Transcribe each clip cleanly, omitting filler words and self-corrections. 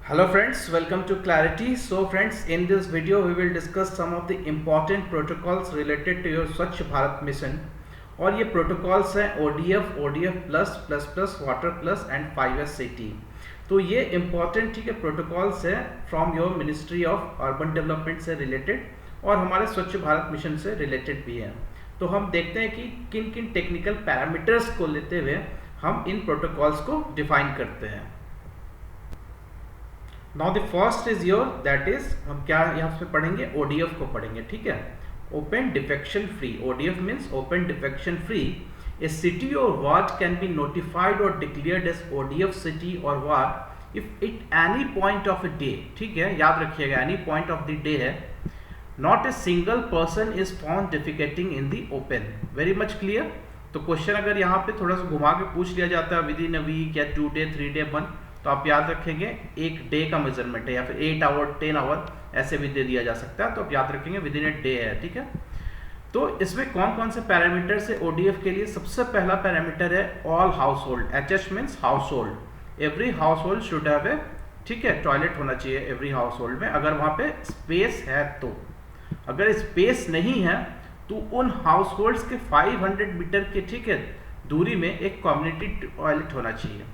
Hello friends, welcome to Clarity. So friends, in this video we will discuss some of the important protocols related to your स्वच्छ Bharat mission. और ये protocols हैं ODF, ODF plus plus plus water plus and 5SCT। तो ये important ठीक है protocols हैं from your ministry of urban development से रिलेटेड और हमारे स्वच्छ भारत मिशन से रिलेटेड भी हैं। तो हम देखते हैं कि किन किन टेक्निकल पैरामीटर्स को लेते हुए हम इन प्रोटोकॉल्स को डिफाइन करते हैं। Now the first is your that is हम क्या यहाँ पे पढ़ेंगे ODF को पढ़ेंगे। ठीक है, open defecation free. ODF means open defecation free. A city और वार्ड कैन बी नोटिफाइड और डिक्लेयर्ड एज ODF सिटी और ward if it any point of a day. ठीक है, याद रखिएगा any point of the day है। Not a single person is found defecating in the open. Very much clear. तो question अगर यहाँ पे थोड़ा सा घुमा के पूछ लिया जाता है विद इन अ वीक या 2 डे 3 डे 1, तो आप याद रखेंगे एक डे का मेजरमेंट है या फिर 8 आवर 10 आवर ऐसे भी दे दिया जा सकता है। तो आप याद रखेंगे विद इन ए डे है। ठीक है, तो इसमें कौन कौन से पैरामीटर्स है ODF के लिए। सबसे पहला पैरामीटर है all house hold. HH means house hold. Every house hold should have a, ठीक है, टॉयलेट होना चाहिए एवरी हाउस होल्ड में, अगर वहाँ पे स्पेस है तो। अगर स्पेस नहीं है तो उन हाउस होल्ड्स के 500 मीटर के, ठीक है, दूरी में एक कम्युनिटी टॉयलेट होना चाहिए।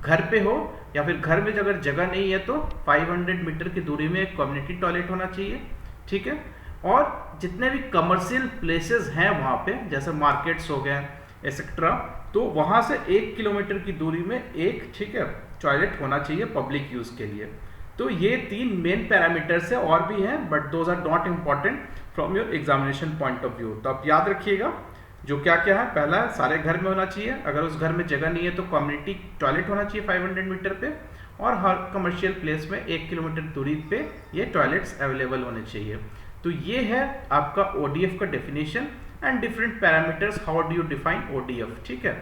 घर पे हो या फिर घर में अगर जगह नहीं है तो 500 मीटर की दूरी में एक कम्युनिटी टॉयलेट होना चाहिए। ठीक है, और जितने भी कमर्शियल प्लेसेस हैं वहाँ पे, जैसे मार्केट्स हो गए एक्सेट्रा, तो वहाँ से 1 किलोमीटर की दूरी में एक, ठीक है, टॉयलेट होना चाहिए पब्लिक यूज़ के लिए। तो ये 3 मेन पैरामीटर्स है, और भी हैं but those are not important from your examination point of view. तो आप याद रखिएगा जो क्या क्या है। पहला है सारे घर में होना चाहिए, अगर उस घर में जगह नहीं है तो कम्युनिटी टॉयलेट होना चाहिए 500 मीटर पे, और हर कमर्शियल प्लेस में 1 किलोमीटर दूरी पे ये टॉयलेट्स अवेलेबल होने चाहिए। तो ये है आपका ODF का definition and different parameters how do you define ODF। ठीक है,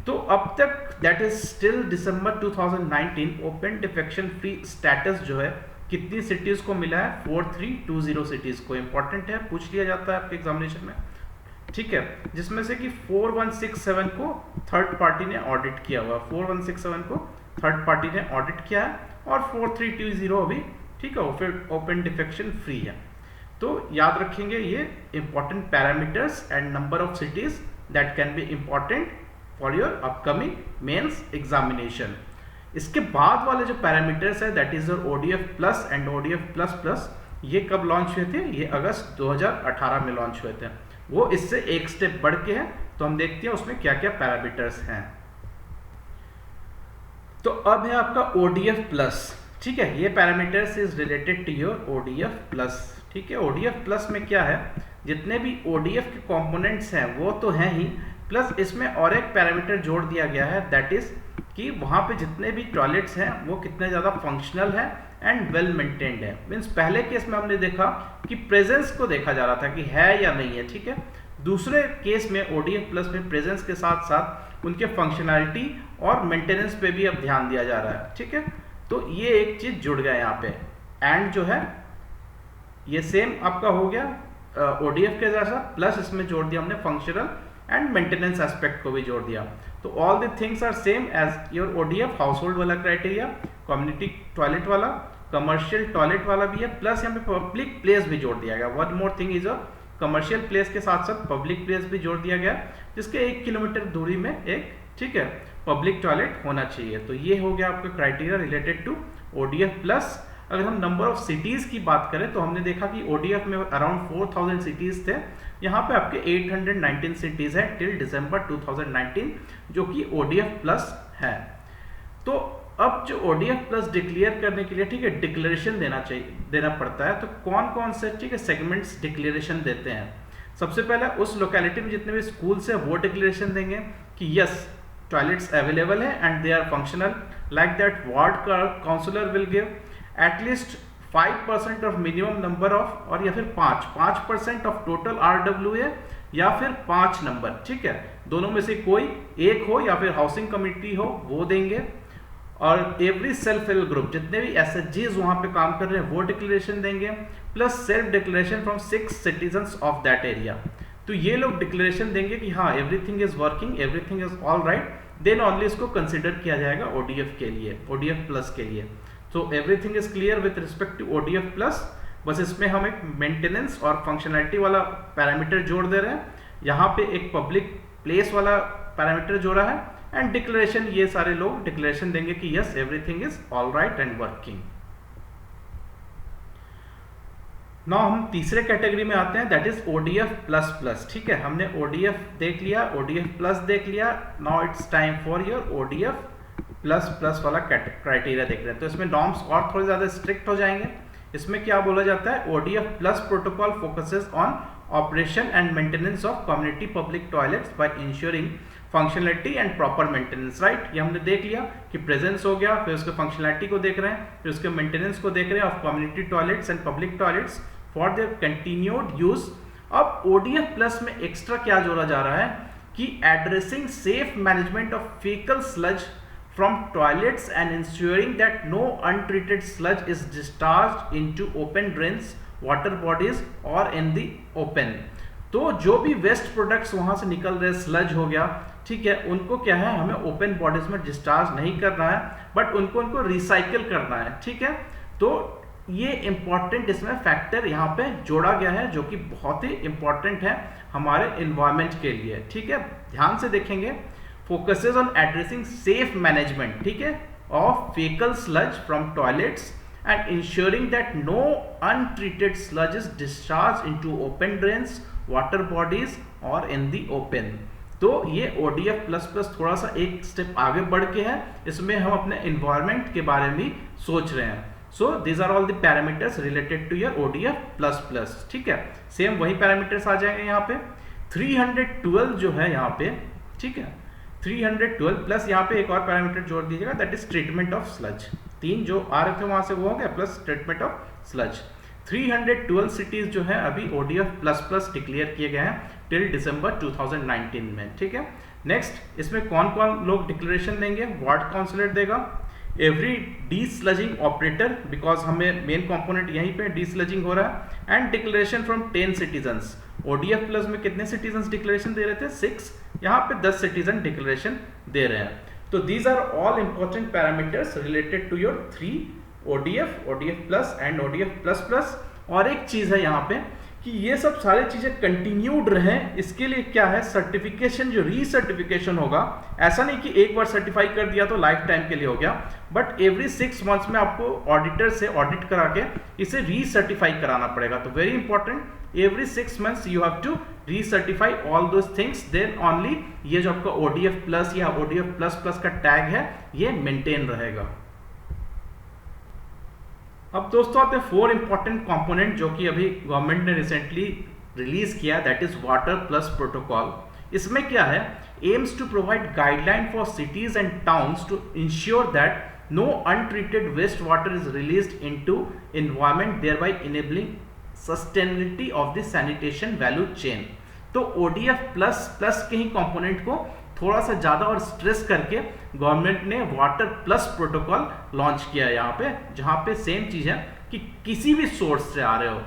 तो अब तक that is still December 2019 open defecation free status जो है कितनी सिटीज को मिला है, 4320 सिटीज को। इंपॉर्टेंट है, पूछ लिया जाता है आपके एग्जामिनेशन में। ठीक है, जिसमें से कि 4167 को थर्ड पार्टी ने ऑडिट किया हुआ। 4167 को थर्ड पार्टी ने ऑडिट किया है और 4320 अभी, ठीक है, फिर ओपन डिफेक्शन फ्री है। तो याद रखेंगे ये important parameters and number of cities that can be important for your upcoming mains examination. इसके बाद वाले जो पैरामीटर्स है that is your ODF plus and ODF plus plus, ये कब लॉन्च हुए थे? ये अगस्त 2018 में लॉन्च हुए थे। वो इससे एक स्टेप बढ़ के है, तो हम देखते हैं उसमें क्या क्या पैरामीटर्स हैं। तो अब है आपका ODF प्लस। ठीक है, ये parameters is related to your ODF plus. ठीक है, ODF प्लस में क्या है, जितने भी ODF के कंपोनेंट्स हैं वो तो हैं ही, प्लस इसमें और एक पैरामीटर जोड़ दिया गया है दैट इज कि वहाँ पे जितने भी टॉयलेट्स हैं वो कितने ज़्यादा फंक्शनल है एंड वेल मेंटेन्ड है। मीन्स पहले केस में हमने देखा कि प्रेजेंस को देखा जा रहा था कि है या नहीं है। ठीक है, दूसरे केस में ODF प्लस में प्रेजेंस के साथ साथ उनके फंक्शनैलिटी और मेंटेनेंस पे भी अब ध्यान दिया जा रहा है। ठीक है, तो ये एक चीज़ जुड़ गया यहाँ पे। एंड जो है ये सेम आपका हो गया ODF के जैसा, प्लस इसमें जोड़ दिया हमने फंक्शनल एंड मेंटेनेंस एस्पेक्ट को भी जोड़ दिया। तो all the things are same as your ODF। Household वाला क्राइटेरिया, कम्युनिटी टॉयलेट वाला, कमर्शियल टॉयलेट वाला भी है, प्लस यहाँ पे पब्लिक प्लेस भी जोड़ दिया गया। One more thing is commercial place के साथ साथ पब्लिक प्लेस भी जोड़ दिया गया, जिसके 1 किलोमीटर दूरी में एक, ठीक है, पब्लिक टॉयलेट होना चाहिए। तो ये हो गया आपका criteria related to ODF plus. अगर हम नंबर ऑफ सिटीज की बात करें तो हमने देखा कि ODF में अराउंड 4000 सिटीज थे, यहाँ पे आपके 819 सिटीज है टिल दिसंबर 2019 जो कि ODF प्लस है। तो अब जो ODF प्लस डिक्लेयर करने के लिए, ठीक है, डिक्लेरेशन देना पड़ता है। तो कौन कौन से, ठीक है, सेगमेंट्स डिक्लेरेशन देते हैं। सबसे पहले उस लोकेलिटी में जितने भी स्कूल्स है वो डिक्लेरेशन देंगे कि यस टॉयलेट्स अवेलेबल है and they are functional. Like that ward councillor will give at least 5% of minimum number of, और या फिर 5% ऑफ टोटल RWA या फिर 5 नंबर। ठीक है, दोनों में से कोई एक हो या फिर हाउसिंग कमिटी हो वो देंगे। और एवरी सेल्फ हेल्प ग्रुप, जितने भी SHGs वहाँ पे काम कर रहे हैं वो डिक्लेरेशन देंगे, plus self declaration from 6 citizens of that area. तो ये लोग डिक्लेरेशन देंगे कि हाँ everything is working, everything is all right, then only इसको कंसिडर किया जाएगा ODF के लिए, ODF प्लस के लिए। So everything is clear with respect to ODF plus. बस इसमें हम एक मेंटेनेंस और फंक्शनैलिटी वाला पैरामीटर जोड़ दे रहे हैं, यहाँ पे एक पब्लिक प्लेस वाला पैरामीटर जोड़ा है, एंड डिक्लेरेशन, ये सारे लोग डिक्लेरेशन देंगे कि yes everything is all right and working. Now हम तीसरे कैटेगरी में आते हैं, that is ODF plus plus. ठीक है, हमने ODF देख लिया, ODF प्लस देख लिया, now it's time for your ODF plus plus वाला क्राइटेरिया देख रहे हैं। तो इसमें नॉर्म्स और थोड़े ज्यादा स्ट्रिक्ट हो जाएंगे। इसमें क्या बोला जाता है, ODF plus protocol focuses on operation and maintenance of community public toilets by ensuring functionality and proper maintenance. Right, ये हमने देख लिया कि प्रेजेंस हो गया, फिर उसके फंक्शनलिटी को देख रहे हैं, फिर उसके मेंटेनेंस को देख रहे हैं of community toilets and public toilets for their continued use. अब ODF प्लस में एक्स्ट्रा क्या जोड़ा जा रहा है कि addressing safe management of faecal sludge from toilets and ensuring that no untreated sludge is discharged into open drains, water bodies or in the open। तो जो भी वेस्ट प्रोडक्ट्स वहां से निकल रहे, स्लज हो गया, ठीक है, उनको क्या है, हमें ओपन बॉडीज में डिस्चार्ज नहीं करना है, बट उनको रिसाइकिल करना है। ठीक है, तो ये इंपॉर्टेंट इसमें फैक्टर यहाँ पे जोड़ा गया है, जो कि बहुत ही इंपॉर्टेंट है हमारे एनवायरमेंट के लिए। ठीक है, ध्यान से देखेंगे, focuses on addressing safe management, ठीक है, of fecal sludge from toilets and ensuring that no untreated sludge is discharged into open drains, water bodies or in the open। तो ये ODF प्लस प्लस थोड़ा सा एक स्टेप आगे बढ़ के है, इसमें हम अपने environment के बारे में सोच रहे हैं। So these are all the parameters related to your ODF plus plus. ठीक है, सेम वही पैरामीटर्स आ जाएंगे यहाँ पे। 312 जो है यहाँ पे, ठीक है, 312 प्लस यहाँ पे एक और पैरामीटर जोड़ दीजिएगा, that is treatment of sludge. 3 जो आ रहे थे वहां से वो हो गया, plus treatment of sludge. 312 cities जो है अभी ODF प्लस प्लस डिक्लेयर किए गए हैं टिल दिसंबर 2019 में। ठीक है, नेक्स्ट इसमें कौन कौन लोग डिक्लेरेशन देंगे, वार्ड काउंसिलर देगा, every D sludging operator, because हमें मेन कंपोनेंट यहीं पे डी स्लजिंग हो रहा है, and declaration from 10 citizens. ODF plus में कितने सिटीजन्स डिक्लेरेशन दे रहे थे, 6, यहाँ पे 10 सिटीजन डिक्लेरेशन दे रहे हैं। तो these are all important parameters related to your 3 ODF, ODF plus and ODF plus plus. और एक चीज है यहाँ पे कि ये सब सारी चीजें कंटिन्यूड रहे, इसके लिए क्या है, सर्टिफिकेशन, जो रीसर्टिफिकेशन होगा, ऐसा नहीं कि एक बार सर्टिफाई कर दिया तो लाइफ टाइम के लिए हो गया, बट एवरी 6 मंथ्स में आपको ऑडिटर से ऑडिट करा के इसे रीसर्टिफाई कराना पड़ेगा। तो very important, every 6 months you have to recertify all those things, then only ये जो आपका ODF प्लस या ODF प्लस प्लस का टैग है ये मेंटेन रहेगा। अब दोस्तों आते हैं 4 इंपॉर्टेंट कंपोनेंट जो कि अभी गवर्नमेंट ने रिसेंटली रिलीज किया, that is water plus protocol. इसमें क्या है, aims to provide guideline for cities and towns to ensure that no untreated waste water is released into environment, thereby enabling sustainability of the sanitation value chain. तो ODF plus plus के ही component को थोड़ा सा ज्यादा और stress करके government ने वाटर प्लस प्रोटोकॉल लॉन्च किया है यहाँ पे, जहाँ पे सेम चीज है कि किसी भी सोर्स से आ रहे हो।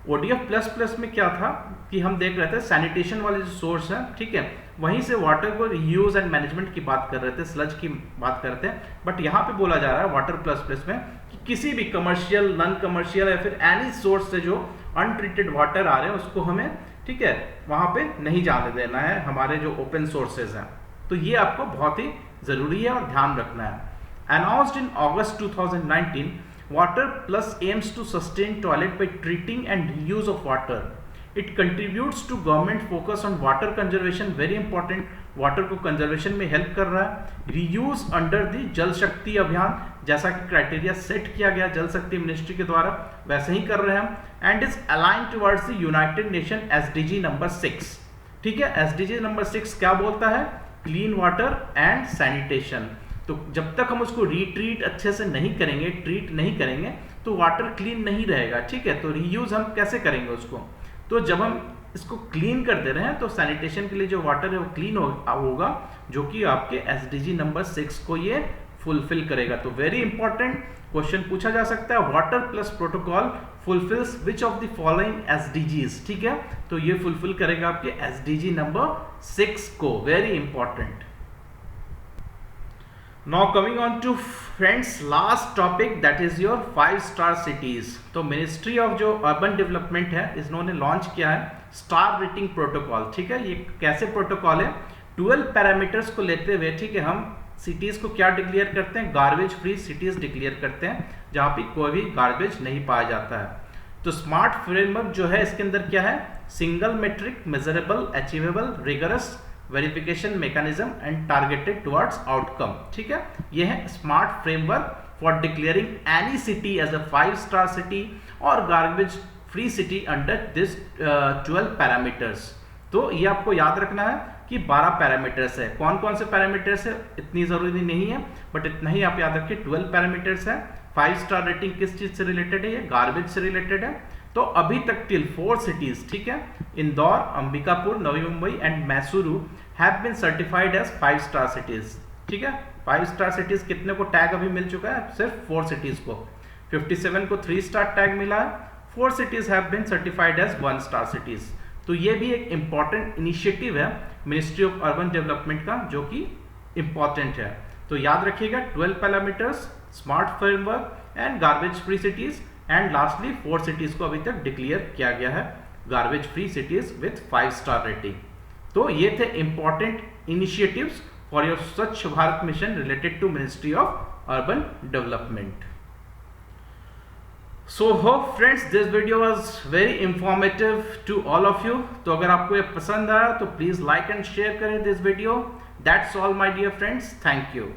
ODF प्लस प्लस में क्या था कि हम देख रहे थे सैनिटेशन वाले जो सोर्स है, ठीक है, वहीं से वाटर को रीयूज एंड मैनेजमेंट की बात कर रहे थे, स्लज की बात कर रहे थे, बट यहाँ पे बोला जा रहा है वाटर प्लस प्लस में कि किसी भी कमर्शियल, नॉन कमर्शियल या फिर एनी सोर्स से जो अनट्रीटेड वाटर आ रहे हैं उसको हमें, ठीक है, वहां पे नहीं जाने देना है, हमारे जो ओपन सोर्सेज हैं। तो ये आपको बहुत ही जरूरी है और ध्यान रखना है। Announced in August 2019, water plus aims to sustain toilet by treating and reuse of water. It contributes to government focus on water conservation, very important, water को कंजर्वेशन में हेल्प कर रहा है। रीयूज अंडर द जल शक्ति अभियान, जैसा कि क्राइटेरिया सेट किया गया जल शक्ति मिनिस्ट्री के द्वारा, वैसे ही कर रहे हैं। And is align towards the United nation SDG number 6। ठीक है, SDG नंबर 6 क्या बोलता है, क्लीन वाटर एंड सैनिटेशन। तो जब तक हम उसको रीट्रीट अच्छे से नहीं करेंगे, ट्रीट नहीं करेंगे, तो वाटर क्लीन नहीं रहेगा। ठीक है, तो रीयूज हम कैसे करेंगे उसको, तो जब हम इसको क्लीन कर दे रहे हैं तो सैनिटेशन के लिए जो वाटर है वो क्लीन होगा, जो कि आपके SDG नंबर 6 को ये फुलफिल करेगा। तो वेरी इंपॉर्टेंट क्वेश्चन पूछा जा सकता है, water plus protocol fulfils which of the following SDGs। ठीक है, तो ये फुलफिल करेगा आपके SDG नंबर 6 को, very important. Now coming on to friends last topic, that is your 5 star cities. तो मिनिस्ट्री ऑफ जो अर्बन डेवलपमेंट है, इन्होंने लॉन्च किया है स्टार रेटिंग प्रोटोकॉल। ठीक है, ये कैसे प्रोटोकॉल है, 12 पैरामीटर्स को लेते हुए, ठीक है, हम सिटीज को क्या डिक्लेयर करते हैं, गार्बेज फ्री सिटीज डिक्लेयर करते हैं, जहां पे कोई भी गार्बेज नहीं पाया जाता है। तो स्मार्ट फ्रेमवर्क जो है, इसके अंदर क्या है, single metric, measurable, achievable, rigorous, verification mechanism and targeted towards outcome. ठीक है, ये है smart framework for declaring any city as a 5 star city और garbage free city under this 12 parameters. तो ये आपको याद रखना है कि 12 पैरामीटर्स है। कौन कौन से पैरामीटर्स है इतनी जरूरी नहीं है, बट इतना ही आप याद रखिए, 12 पैरामीटर्स है। 5 स्टार रेटिंग किस चीज से रिलेटेड है, ये गार्बेज से रिलेटेड है। तो अभी तक टिल 4 सिटीज, ठीक है, Indore, Ambikapur, Navi Mumbai and Mysuru have been certified as 5 star cities. ठीक है, 5 स्टार सिटीज कितने को टैग अभी मिल चुका है, सिर्फ 4 सिटीज को। 57 को 3 स्टार टैग मिला है, 4 cities have been certified as 1 star cities. तो ये भी एक इंपॉर्टेंट इनिशिएटिव है मिनिस्ट्री ऑफ अर्बन डेवलपमेंट का, जो कि इंपॉर्टेंट है। तो याद रखिएगा 12 parameters, smart framework and garbage free cities, and lastly 4 cities को अभी तक डिक्लेयर किया गया है garbage free cities with 5 star rating. तो ये थे important initiatives for your Swachh Bharat mission related to ministry of urban development. So hope friends this video was very informative to all of you. तो अगर आपको ये पसंद आया तो प्लीज लाइक एंड शेयर करें this video. That's all my dear friends, thank you.